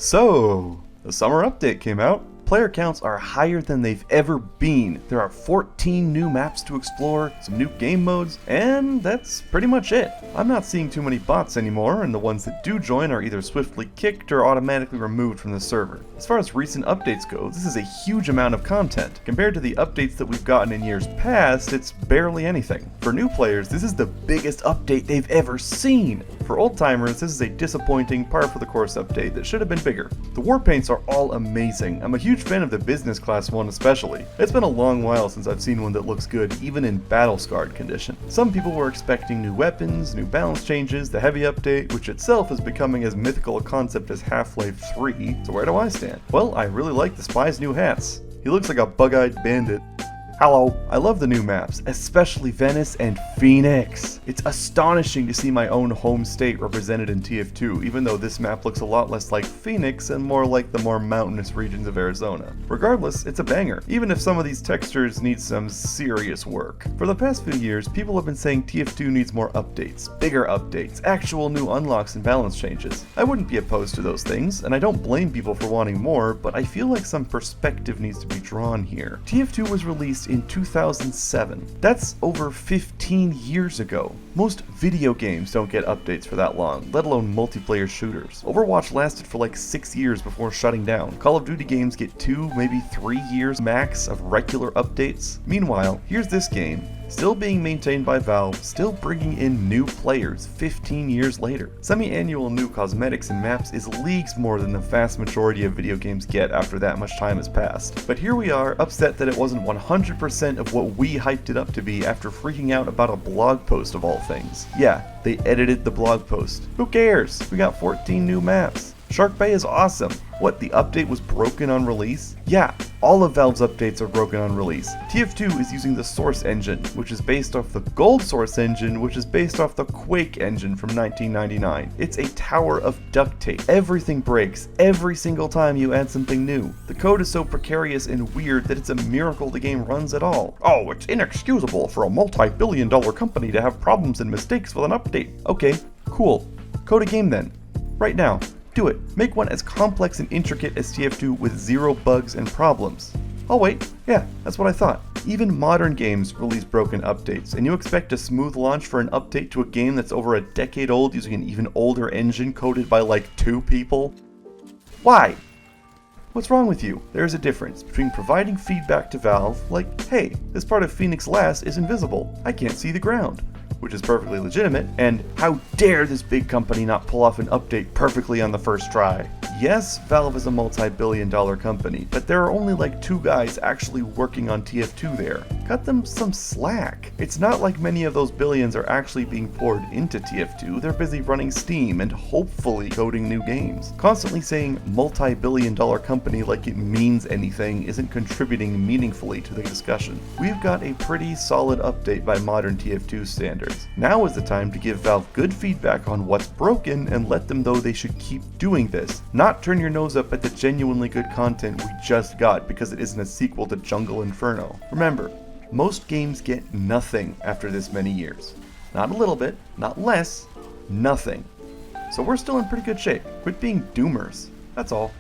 So, the summer update came out. Player counts are higher than they've ever been. There are 14 new maps to explore, some new game modes, and that's pretty much it. I'm not seeing too many bots anymore, and the ones that do join are either swiftly kicked or automatically removed from the server. As far as recent updates go, this is a huge amount of content. Compared to the updates that we've gotten in years past, it's barely anything. For new players, this is the biggest update they've ever seen. For old timers, this is a disappointing par for the course update that should have been bigger. The war paints are all amazing. I'm a huge fan of the business class one especially. It's been a long while since I've seen one that looks good even in battle scarred condition. Some people were expecting new weapons, new balance changes, the heavy update, which itself is becoming as mythical a concept as Half-Life 3, so where do I stand? Well, I really like the spy's new hats. He looks like a bug-eyed bandit. Hello. I love the new maps, especially Venice and Phoenix. It's astonishing to see my own home state represented in TF2, even though this map looks a lot less like Phoenix and more like the more mountainous regions of Arizona. Regardless, it's a banger, even if some of these textures need some serious work. For the past few years, people have been saying TF2 needs more updates, bigger updates, actual new unlocks and balance changes. I wouldn't be opposed to those things, and I don't blame people for wanting more, but I feel like some perspective needs to be drawn here. TF2 was released in 2007. That's over 15 years ago. Most video games don't get updates for that long, let alone multiplayer shooters. Overwatch lasted for like 6 years before shutting down. Call of Duty games get 2, maybe 3 years max of regular updates. Meanwhile, here's this game, still being maintained by Valve, still bringing in new players 15 years later. Semi-annual new cosmetics and maps is leagues more than the vast majority of video games get after that much time has passed. But here we are, upset that it wasn't 100% of what we hyped it up to be after freaking out about a blog post of all things. Yeah, they edited the blog post. Who cares? We got 14 new maps. Shark Bay is awesome. What, the update was broken on release? Yeah, all of Valve's updates are broken on release. TF2 is using the Source engine, which is based off the Gold Source engine, which is based off the Quake engine from 1999. It's a tower of duct tape. Everything breaks every single time you add something new. The code is so precarious and weird that it's a miracle the game runs at all. Oh, it's inexcusable for a multi-billion-dollar company to have problems and mistakes with an update. Okay, cool. Code a game then. Right now. Do it. Make one as complex and intricate as TF2 with 0 bugs and problems. Oh wait, yeah, that's what I thought. Even modern games release broken updates, and you expect a smooth launch for an update to a game that's over a decade old using an even older engine coded by like 2 people? Why? What's wrong with you? There's a difference between providing feedback to Valve, like, hey, this part of Phoenix Last is invisible, I can't see the ground, which is perfectly legitimate, and how dare this big company not pull off an update perfectly on the first try. Yes, Valve is a multi-billion-dollar company, but there are only like 2 guys actually working on TF2 there. Cut them some slack. It's not like many of those billions are actually being poured into TF2, they're busy running Steam and hopefully coding new games. Constantly saying multi-billion-dollar company like it means anything isn't contributing meaningfully to the discussion. We've got a pretty solid update by modern TF2 standards. Now is the time to give Valve good feedback on what's broken and let them know they should keep doing this, not turn your nose up at the genuinely good content we just got because it isn't a sequel to Jungle Inferno. Remember, most games get nothing after this many years. Not a little bit, not less, nothing. So we're still in pretty good shape. Quit being doomers. That's all.